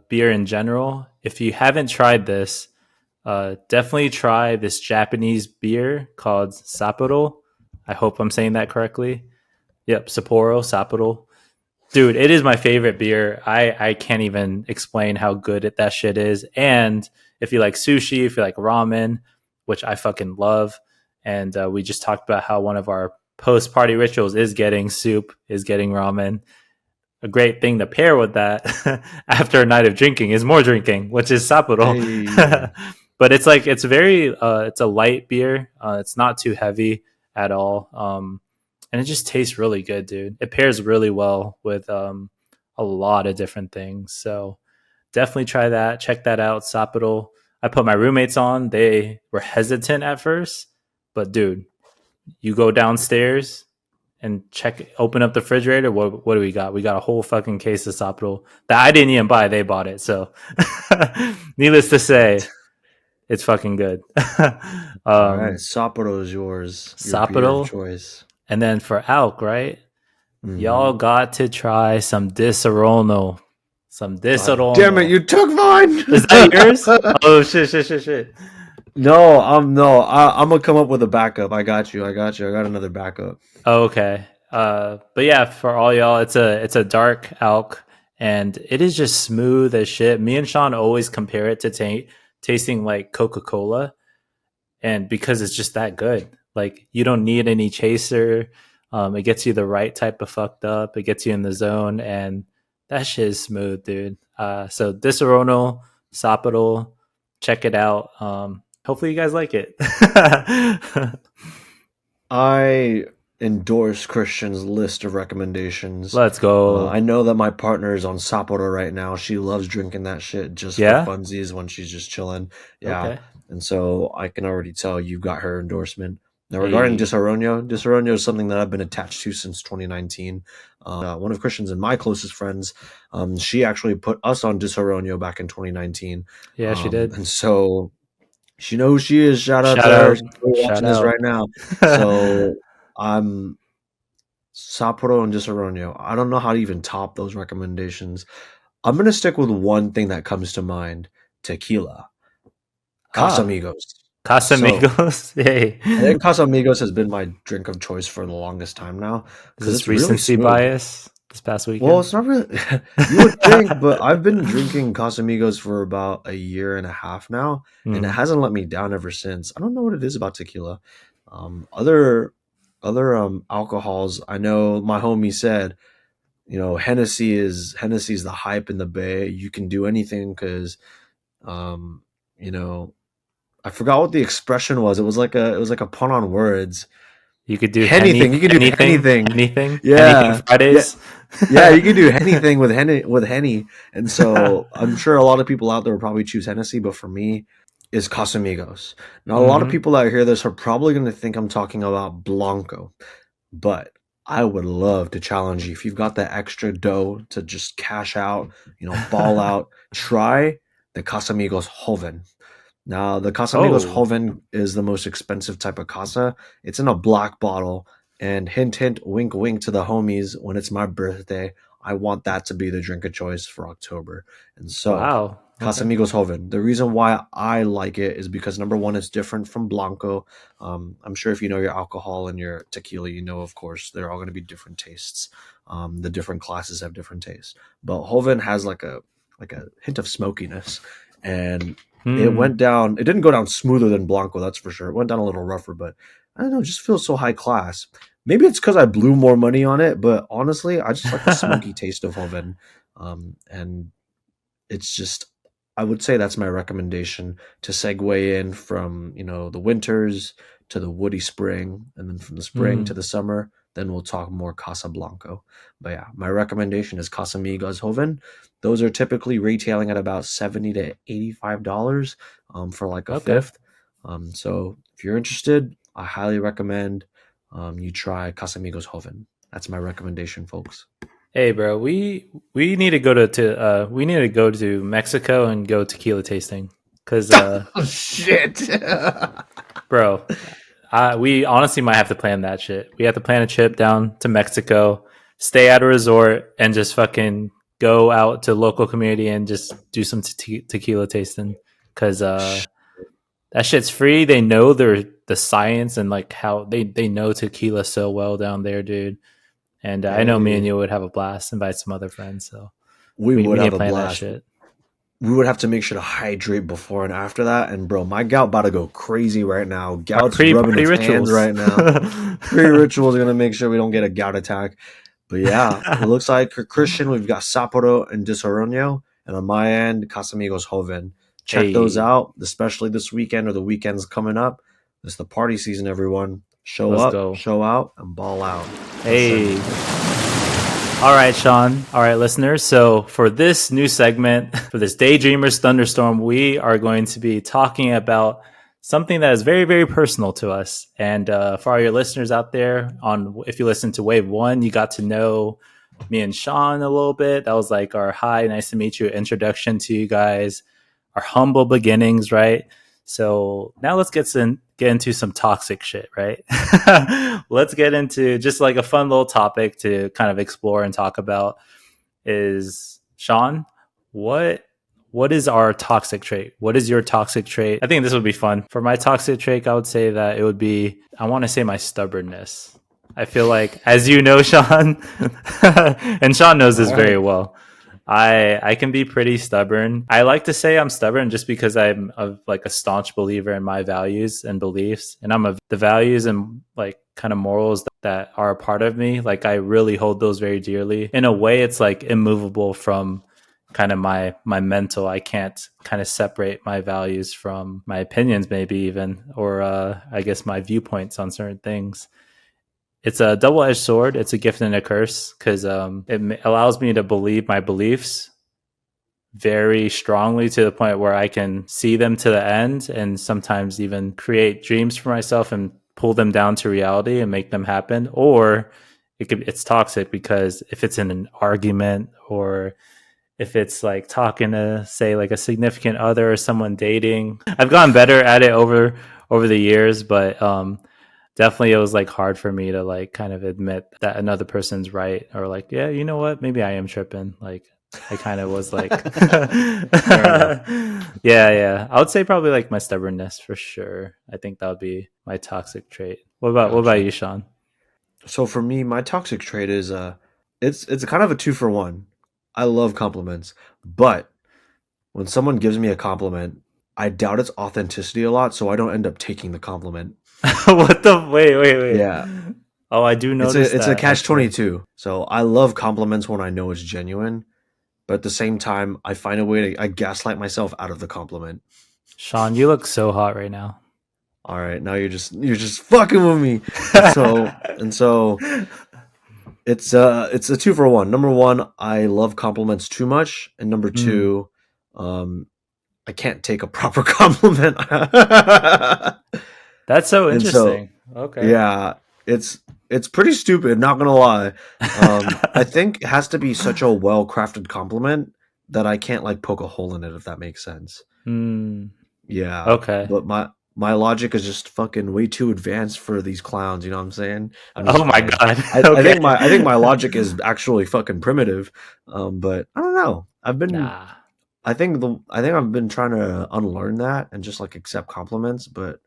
beer in general, if you haven't tried this, definitely try this Japanese beer called Sapporo. I hope I'm saying that correctly. Yep, Sapporo. Dude, it is my favorite beer. I can't even explain how good that shit is. And if you like sushi, if you like ramen, which I fucking love, and we just talked about how one of our post party rituals is getting soup, is getting ramen. A great thing to pair with that after a night of drinking is more drinking, which is Sapporo. Hey. But it's like it's a light beer. It's not too heavy at all. And it just tastes really good, dude. It pairs really well with a lot of different things. So definitely try that. Check that out, Sapporo. I put my roommates on. They were hesitant at first, but dude, you go downstairs and open up the refrigerator. What do we got? We got a whole fucking case of Sapporo that I didn't even buy. They bought it. So needless to say, it's fucking good. All right. Sapporo is yours. Your beer of Sapporo. choice. And then for Alk, right? Y'all Mhm. got to try some Disaronno. Some God Disaronno. damn it, you took mine. Is that yours? Oh shit. No, I'm gonna come up with a backup. I got you. I got another backup. Oh, okay. But yeah, for all y'all, it's a dark Alk, and it is just smooth as shit. Me and Sean always compare it to tasting like Coca-Cola, and because it's just that good. Like you don't need any chaser. It gets you the right type of fucked up. It gets you in the zone, and that shit is smooth, dude. So Disaronno, Sapporo, check it out. Hopefully you guys like it. I endorse Christian's list of recommendations. Let's go. I know that my partner is on Sapporo right now. She loves drinking that shit just for Yeah. funsies when she's just chilling. Yeah. Okay. And so I can already tell you've got her endorsement. Now, regarding Hey. Disaronno is something that I've been attached to since 2019. One of Christian's and my closest friends, she actually put us on Disaronno back in 2019. Yeah, she did. And so she knows who she is. Shout out Shout to her. out. She's probably Shout watching this out. right now. So I'm Sapporo and Disaronno. I don't know how to even top those recommendations. I'm gonna stick with one thing that comes to mind: tequila. Casamigos. So Casamigos. Hey. I think Casamigos has been my drink of choice for the longest time now Is because this it's really recency smooth. bias this past Well, weekend? it's not really. You would think, but I've been drinking Casamigos for about a year and a half now, and it hasn't let me down ever since. I don't know what it is about tequila. Other alcohols. I know my homie said, Hennessy's the hype in the Bay. You can do anything because, um, you know, I forgot what the expression was. It was like a pun on words. You could do Anything. You can do anything. anything Yeah. Yeah. Fridays. Yeah, you can do anything with Henny. And so I'm sure a lot of people out there will probably choose Hennessy, but for me, is Casamigos. Now, a lot of Mhm. people that hear this are probably going to think I'm talking about Blanco, but I would love to challenge you. If you've got the extra dough to just cash out, ball out, try the Casamigos Joven. Now, the Casamigos Oh, Joven is the most expensive type of casa. It's in a black bottle. And hint, hint, wink, wink to the homies, when it's my birthday, I want that to be the drink of choice for October. And so, wow. Okay. Casamigos Joven. The reason why I like it is because number one, it's different from Blanco. I'm sure if you know your alcohol and your tequila, of course, they're all going to be different tastes. The different classes have different tastes. But Joven has like a hint of smokiness. And it Hmm. went down. It didn't go down smoother than Blanco, that's for sure. It went down a little rougher, but I don't know. It just feels so high class. Maybe it's because I blew more money on it, but honestly, I just like the smoky taste of Hoven. And it's just, I would say that's my recommendation to segue in from, the winters to the woody spring, and then from the spring to Hmm. the summer. Then we'll talk more Casablanco. But yeah, my recommendation is Casamigos Joven. Those are typically retailing at about $70 to $85 for like a Okay. fifth. So if you're interested, I highly recommend you try Casamigos Joven. That's my recommendation, folks. Hey, bro. We need to go to we need to go to Mexico and go tequila tasting. because Oh shit. bro, we honestly might have to plan that shit. We have to plan a trip down to Mexico, stay at a resort, and just fucking go out to local community and just do some tequila tasting. Because that shit's free. They know the science and like how they know tequila so well down there, dude. And I Hell know me and yeah. you would have a blast. Invite some other friends. So We we would need have to a plan that blast. shit. We would have to make sure to hydrate before and after that. And bro, my gout about to go crazy right now. Our Gout's rubbing pre-party its hands rituals. right now. Pre-rituals are gonna make sure we don't get a gout attack. But yeah, it looks like for Christian, we've got Sapporo and Disaronno. And on my end, Casamigos Joven. Check those Hey, out, especially this weekend or the weekends coming up. It's the party season, everyone. Show let's up, go. show out, and ball out. Hey. Listen. All right, Sean. All right, listeners. So for this new segment, for this Daydreamerz Thunderstorm, we are going to be talking about something that is very, very personal to us. And for all your listeners out there, if you listen to Wave 1, you got to know me and Sean a little bit. That was like our hi, nice to meet you introduction to you guys, our humble beginnings, right? So now let's get into some toxic shit, right? Let's get into just like a fun little topic to kind of explore and talk about is Sean, what is our toxic trait? What is your toxic trait? I think this would be fun. For my toxic trait, I would say that it would be, I want to say my stubbornness. I feel like, as you know, Sean, and Sean knows this All very right. well. I can be pretty stubborn. I like to say I'm stubborn just because I'm like a staunch believer in my values and beliefs, and I'm of the values and like kind of morals that are a part of me. Like I really hold those very dearly. In a way, it's like immovable from kind of my mental. I can't kind of separate my values from my opinions, maybe even, or I guess my viewpoints on certain things. It's a double-edged sword. It's a gift and a curse because it allows me to believe my beliefs very strongly to the point where I can see them to the end and sometimes even create dreams for myself and pull them down to reality and make them happen. Or it's toxic because if it's in an argument or if it's like talking to say like a significant other or someone dating, I've gotten better at it over the years, but definitely it was like hard for me to like kind of admit that another person's right or like, yeah, you know what, maybe I am tripping. Like I kind of was like yeah, I would say probably like my stubbornness for sure. I think that would be my toxic trait. What about Gotcha. you, Sean? So for me, my toxic trait is it's kind of a 2-for-1. I love compliments, but when someone gives me a compliment, I doubt its authenticity a lot, so I don't end up taking the compliment. What the wait. Yeah, Oh, I do notice it's a that catch actually. 22. So I love compliments when I know it's genuine, but at the same time, I find a way to I gaslight myself out of the compliment. Sean, you look so hot right now. All right, now you're just fucking with me. And so it's a 2-for-1. Number one, I love compliments too much, and number Mm, two, um, I can't take a proper compliment. that's so And so interesting. Okay. yeah, it's pretty stupid, not gonna lie. I think it has to be such a well-crafted compliment that I can't like poke a hole in it, if that makes sense. Mm, Yeah, okay. but my logic is just fucking way too advanced for these clowns, you know what I'm saying? I'm just Oh my playing. god. I Okay. think my logic is actually fucking primitive. But I don't know. Nah. I think I've been trying to unlearn that and just like accept compliments, but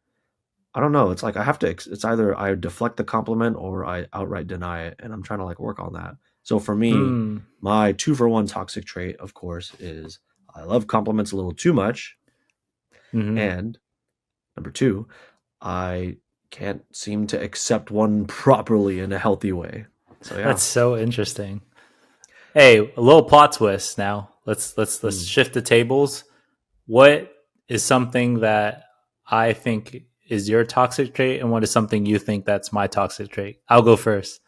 I don't know. It's like I have to it's either I deflect the compliment or I outright deny it, and I'm trying to like work on that. So for me, Mm, my 2-for-1 toxic trait, of course, is I love compliments a little too much, hmm. and number two, I can't seem to accept one properly in a healthy way. So yeah. That's so interesting. Hey, a little plot twist now. Let's Hmm. shift the tables. What is something that I think is your toxic trait and what is something you think that's my toxic trait? I'll go first.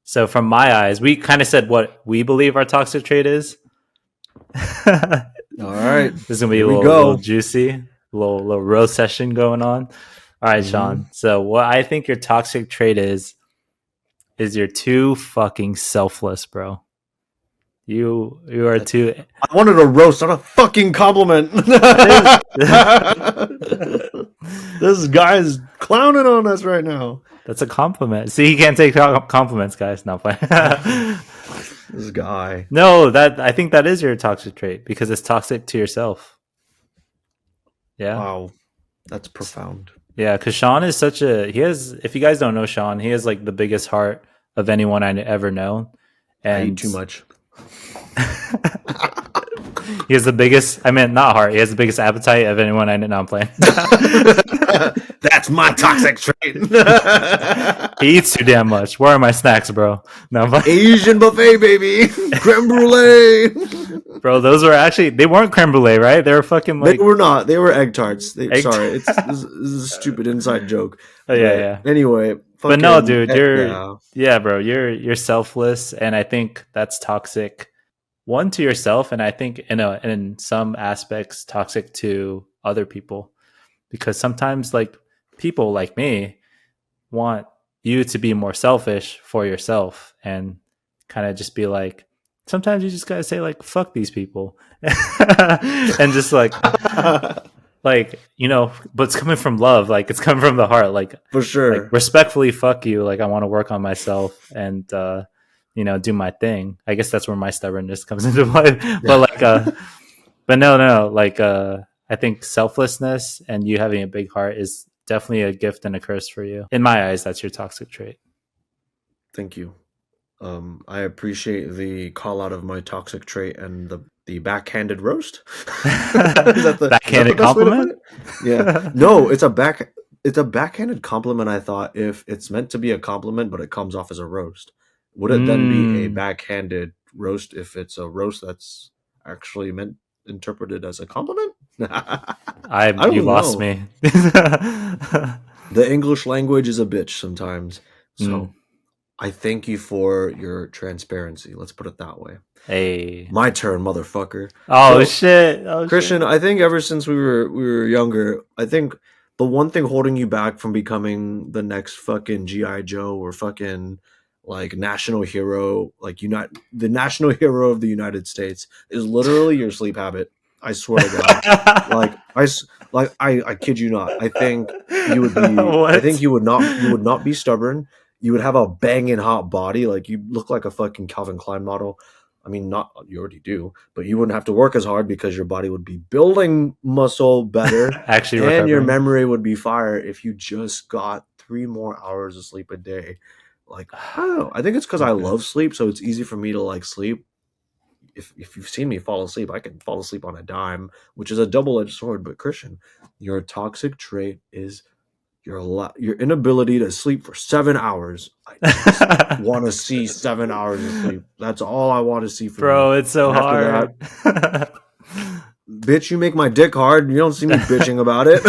So from my eyes, we kind of said what we believe our toxic trait is. This All right, is gonna be here a we little go. juicy, little roast session going on. All right, Hmm. Sean. So what I think your toxic trait is you're too fucking selfless, bro. You are too. I wanted a roast, not a fucking compliment. This guy's clowning on us right now. That's a compliment. See, he can't take compliments, guys. No, play. This guy. No, I think that is your toxic trait because it's toxic to yourself. Yeah. Wow, that's profound. Yeah, because Sean is if you guys don't know Sean, he has like the biggest heart of anyone I ever known. And I eat too much. He has the biggest, not heart, he has the biggest appetite of anyone I know. I'm playing. That's my toxic trait. He eats too damn much. Where are my snacks, bro? No, but Asian buffet, baby. Creme brulee. Bro, those were they weren't creme brulee, right? They were fucking like... They were not. They were egg tarts. Sorry, tarts. this is a stupid inside joke. Oh, yeah. Anyway. But no, dude, bro, you're selfless, and I think that's toxic. One, to yourself, and I think in some aspects toxic to other people, because sometimes like people like me want you to be more selfish for yourself and kind of just be like, sometimes you just gotta say like, fuck these people. And just like but it's coming from love, like it's coming from the heart, like for sure, like, respectfully fuck you, like I want to work on myself and do my thing. I guess that's where my stubbornness comes into play. But I think selflessness and you having a big heart is definitely a gift and a curse for you. In my eyes, that's your toxic trait. Thank you. I appreciate the call out of my toxic trait and the backhanded roast. Is that the backhanded compliment? Yeah. No, it's a backhanded compliment. I thought if it's meant to be a compliment, but it comes off as a roast, would it then be a backhanded roast if it's a roast that's actually interpreted as a compliment? You lost me. The English language is a bitch sometimes. So I thank you for your transparency. Let's put it that way. Hey, my turn, motherfucker. Shit. Christian, I think ever since we were younger, I think the one thing holding you back from becoming the next fucking G.I. Joe or fucking like national hero, like the national hero of the United States is literally your sleep habit. I swear to God. I kid you not. I think you would be I think you would not be stubborn. You would have a banging hot body. Like you look like a fucking Calvin Klein model. I mean, not you already do, but you wouldn't have to work as hard because your body would be building muscle better. Actually, and recovering. Your memory would be fire if you just got 3 more hours of sleep a day. Like, I don't know. I think it's because I love sleep, so it's easy for me to like sleep. If you've seen me fall asleep, I can fall asleep on a dime, which is a double-edged sword. But Christian, your toxic trait is your inability to sleep for 7 hours. I just want to see 7 hours of sleep. That's all I want to see from bro. you. It's so hard. Bitch, you make my dick hard. You don't see me bitching about it.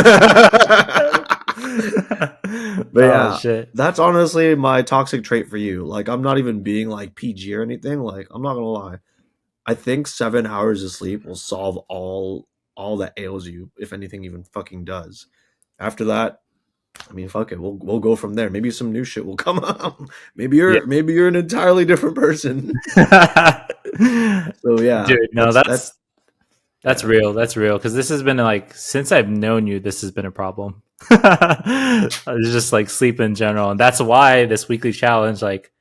But shit. That's honestly my toxic trait for you. Like, I'm not even being like PG or anything. Like, I'm not gonna lie. I think 7 hours of sleep will solve all that ails you, if anything even fucking does. After that, I mean, fuck it. We'll go from there. Maybe some new shit will come up. Maybe you're an entirely different person. So yeah, dude. No, that's real. That's real. Because this has been like since I've known you, this has been a problem. It's just like sleep in general, and that's why this weekly challenge. Like,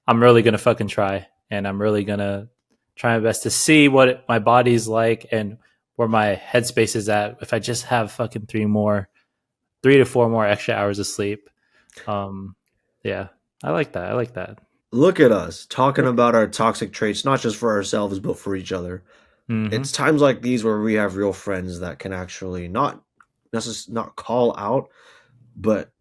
I'm really gonna fucking try, and I'm really gonna try my best to see what my body's like and where my headspace is at. If I just have fucking 3 to 4 more extra hours of sleep. Yeah, I like that. Look at us talking about our toxic traits, not just for ourselves, but for each other. Mm-hmm. It's times like these where we have real friends that can actually not call out, but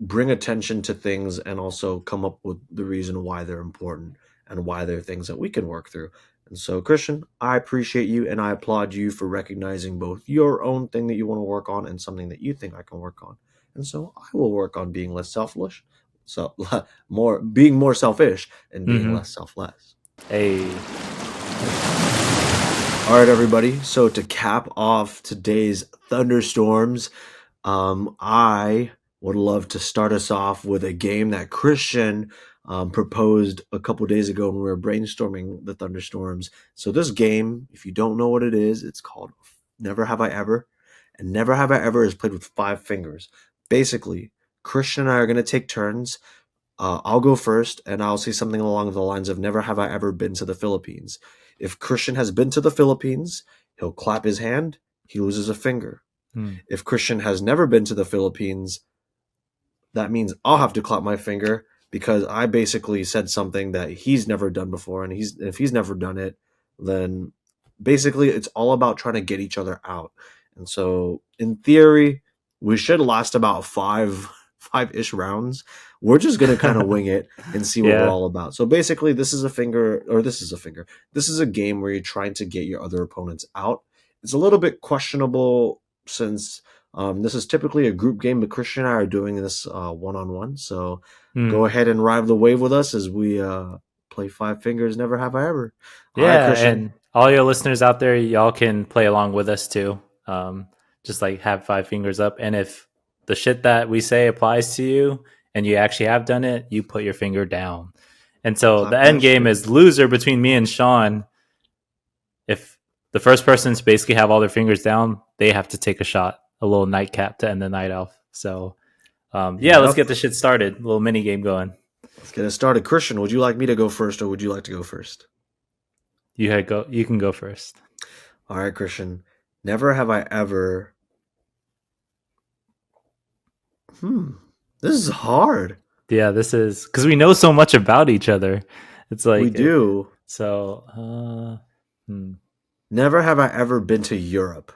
bring attention to things and also come up with the reason why they're important and why they're things that we can work through. And so, Christian, I appreciate you and I applaud you for recognizing both your own thing that you want to work on and something that you think I can work on. And so I will work on being less selfish, being more selfish and being less selfless. Hey. All right, everybody. So to cap off today's thunderstorms, I would love to start us off with a game that Christian proposed a couple days ago when we were brainstorming the thunderstorms. So this game, if you don't know what it is, it's called Never Have I Ever. And Never Have I Ever is played with 5 fingers. Basically, Christian and I are going to take turns. I'll go first, and I'll say something along the lines of Never have I ever been to the Philippines. If Christian has been to the Philippines, he'll clap his hand, he loses a finger. If Christian has never been to the Philippines, that means I'll have to clap my finger because I basically said something that he's never done before, and if he's never done it, then basically it's all about trying to get each other out. And so, in theory, we should last about five-ish rounds. We're just going to kind of wing it and see what we're all about. So basically, this is a game where you're trying to get your other opponents out. It's a little bit questionable since this is typically a group game, but Christian and I are doing this one-on-one. So go ahead and ride the wave with us as we play 5 fingers, Never Have I Ever. All right, Christian. And all your listeners out there, y'all can play along with us too. Just like have 5 fingers up. And if the shit that we say applies to you and you actually have done it, you put your finger down. And so the end game is loser between me and Sean. If the first person to basically have all their fingers down, they have to take a shot, a little nightcap to end the night off. So let's get this shit started. A little mini game going. Let's get it started. Christian, would you like me to go first or would you like to go first? You can go first. All right, Christian. Never have I ever... This is hard. Yeah, this is... Because we know so much about each other. It's like... We do. So, Never have I ever been to Europe.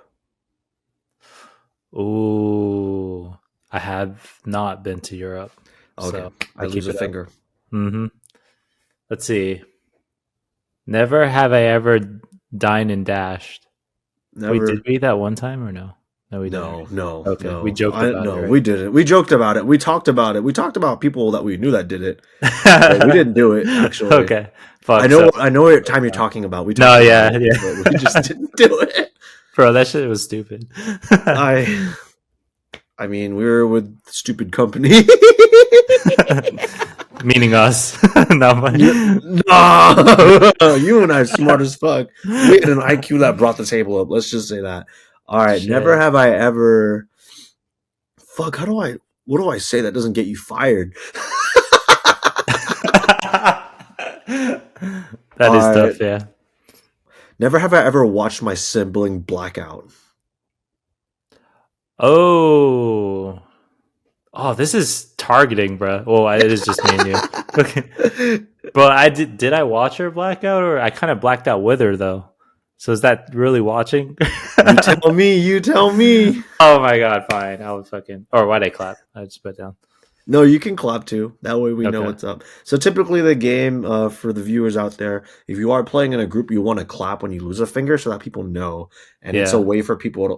Ooh. I have not been to Europe. Okay. So I lose a finger. Let's see. Never have I ever dined and dashed. Never. Wait, did we that one time or no? No, we didn't. No. Okay, no. we joked about it. No, right? we didn't. We joked about it. We talked about it. We talked about people that we knew that did it. But we didn't do it, actually. Okay. Fuck, I know what time you're talking about. We talked about it, but we just didn't do it. Bro, that shit was stupid. I mean, we were with stupid company. Meaning us. No, you and I are smart as fuck. We had an IQ that brought the table up. Let's just say that. All right, shit. Never have I ever... Fuck, what do I say that doesn't get you fired? That is tough, yeah. Never have I ever watched my sibling blackout. Oh, this is targeting, bro. Well, it is just me and you. Okay. But did I watch her blackout, or I kind of blacked out with her though? So is that really watching? You tell me. Oh my god, fine. Or why'd I clap? I just put down. No, you can clap too. That way we know what's up. So typically the game, for the viewers out there, if you are playing in a group, you want to clap when you lose a finger so that people know. And it's a way for people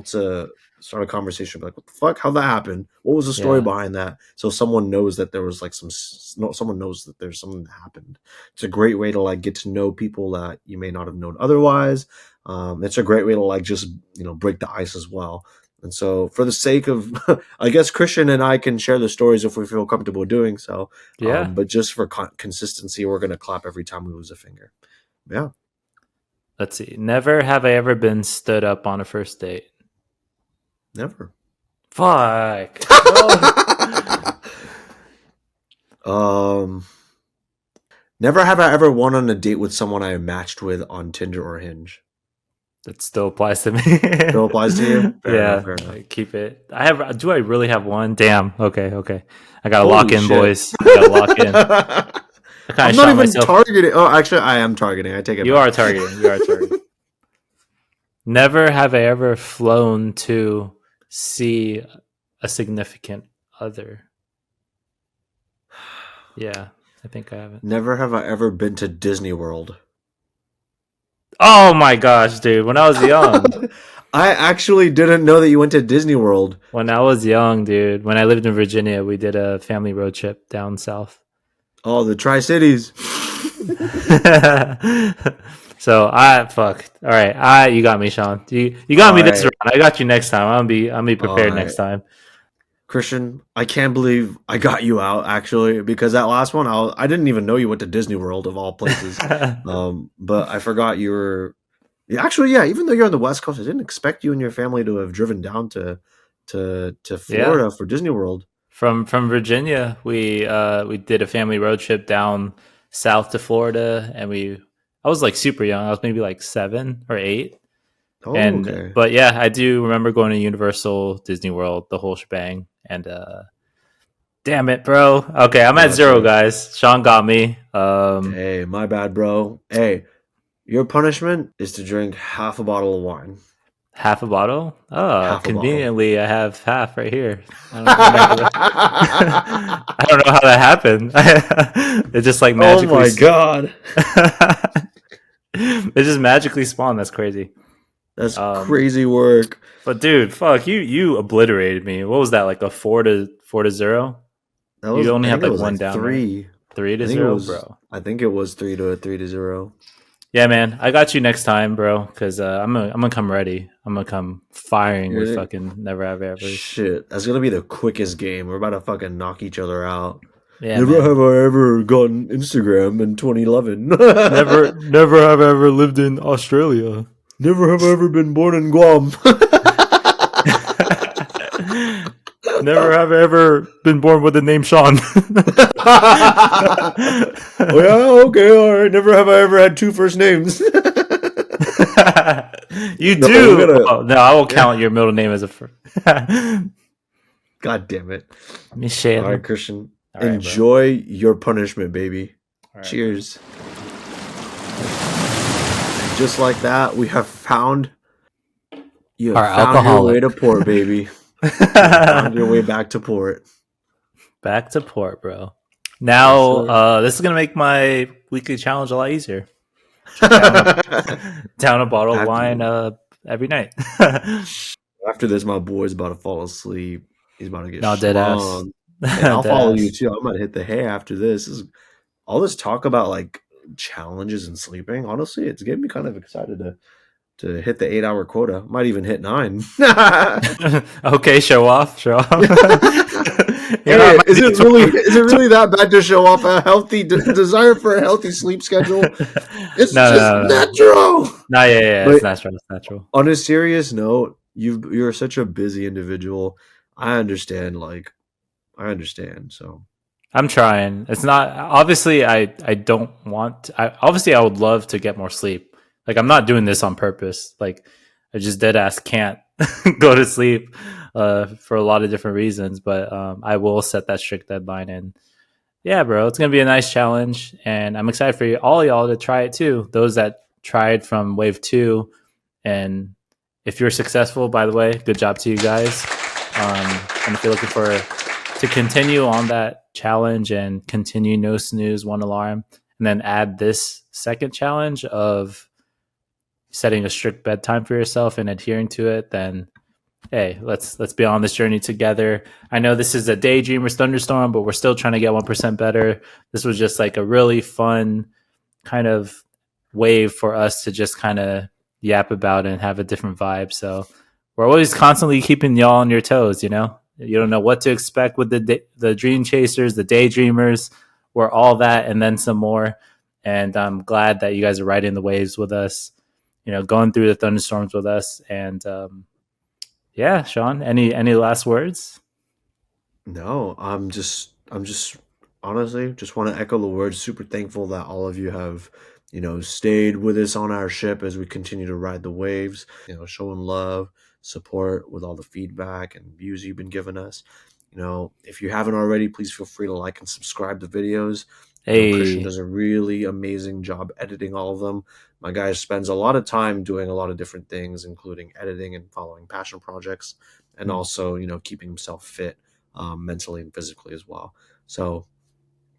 to start a conversation. Like, what the fuck? How'd that happen? What was the story behind that? So someone knows that there was like someone knows that there's something that happened. It's a great way to like get to know people that you may not have known otherwise. It's a great way to like just, break the ice as well. And so for the sake of, I guess Christian and I can share the stories if we feel comfortable doing so. Yeah. But just for consistency, we're going to clap every time we lose a finger. Yeah. Let's see. Never have I ever been stood up on a first date. Never. Fuck. Never have I ever went on a date with someone I matched with on Tinder or Hinge. That still applies to me. Still applies to you? Fair enough. Keep it. Do I really have one? Damn. Okay. I gotta lock in, boys. I gotta lock in. I'm not even targeting. Oh, actually, I am targeting. I take it. You are targeting. Never have I ever flown to see a significant other. Yeah, I think I haven't. Never have I ever been to Disney World. Oh my gosh, dude. When I was young. I actually didn't know that you went to Disney World. When I was young, dude. When I lived in Virginia, we did a family road trip down south. Oh, the Tri-Cities. So fuck. All right. You got me, Sean. You got me this round. I got you next time. I'll be prepared next time. Christian, I can't believe I got you out actually, because that last one I didn't even know you went to Disney World of all places. But I forgot you were. Yeah, actually, yeah. Even though you're on the West Coast, I didn't expect you and your family to have driven down to Florida for Disney World. From Virginia, we did a family road trip down south to Florida, and I was like super young. I was maybe like 7 or 8. Oh, And okay. but yeah, I do remember going to Universal, Disney World, the whole shebang. And damn it, bro. Okay, I'm at 0, guys. Sean got me. Hey, my bad, bro. Hey, your punishment is to drink half a bottle of wine. Half a bottle? Oh, Half a conveniently, I have half right here. I don't know how that happened. It just like magically. Oh my god, it just magically spawned. That's crazy. that's crazy work. But dude, fuck you obliterated me. What was that? Like a 4-0? That was, You only I have think it like was one like down. 3. 3-0, bro. I think it was 3-0. Yeah, man, I got you next time, bro. Because I'm gonna come ready. I'm gonna come firing with fucking never have ever. Shit, that's gonna be the quickest game. We're about to fucking knock each other out. Yeah, never man. have I ever gotten Instagram in 2011. never have I ever lived in Australia. Never have I ever been born in Guam. Never have I ever been born with the name Sean. Oh, yeah, okay, all right. Never have I ever had 2 first names. You No, do. No, I will count your middle name as a first. God damn it. Michelle. All right, Christian. All right, enjoy your punishment, baby. All right, Cheers. And just like that, we have found you have Our found your alcoholic. way to port, baby. You found your way back to port. Back to port, bro. Now, this is gonna make my weekly challenge a lot easier. Down a bottle of wine every night. After this, my boy's about to fall asleep. He's about to get No, dead ass. schlonged. And I'll follow you too. I'm gonna hit the hay after this. All this talk about like challenges and sleeping. Honestly, it's getting me kind of excited to hit the 8-hour quota. Might even hit 9. Okay, show off. Hey, is it really that bad to show off a healthy desire for a healthy sleep schedule? It's natural. No, yeah, But it's natural. on a serious note, you're such a busy individual. I understand. So I'm trying. It's not obviously. I don't want. Obviously, I would love to get more sleep. Like I'm not doing this on purpose. Like I just dead ass can't go to sleep for a lot of different reasons. But I will set that strict deadline. And yeah, bro, it's gonna be a nice challenge, and I'm excited for all y'all to try it too. Those that tried from wave 2, and if you're successful, by the way, good job to you guys. And if you're looking to continue on that challenge and continue no snooze, 1 alarm, and then add this second challenge of setting a strict bedtime for yourself and adhering to it, then hey, let's be on this journey together. I know this is a Daydreamerz Thunderstorm, but we're still trying to get 1% better. This was just like a really fun kind of wave for us to just kind of yap about and have a different vibe. So we're always constantly keeping y'all on your toes, you know? You don't know what to expect with the Dream Chasers, the Daydreamers. We're all that and then some more. And I'm glad that you guys are riding the waves with us, you know, going through the thunderstorms with us. And yeah, Sean, any last words? no, I'm just honestly just want to echo the words. Super thankful that all of you have, you know, stayed with us on our ship as we continue to ride the waves, you know, showing love, support with all the feedback and views you've been giving us. You know, if you haven't already, please feel free to like and subscribe to videos. Hey, Christian does a really amazing job editing all of them. My guy spends a lot of time doing a lot of different things, including editing and following passion projects, and also, you know, keeping himself fit mentally and physically as well. So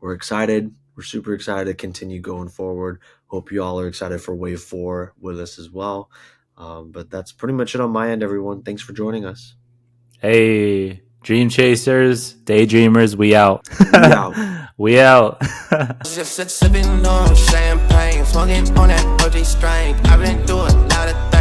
we're excited. We're super excited to continue going forward. Hope you all are excited for wave 4 with us as well. But that's pretty much it on my end, everyone. Thanks for joining us. Hey, Dream Chasers, Daydreamers, we out. We out. We out. Just sipping on champagne, smoking on that OG strain. I've been through a lot of things.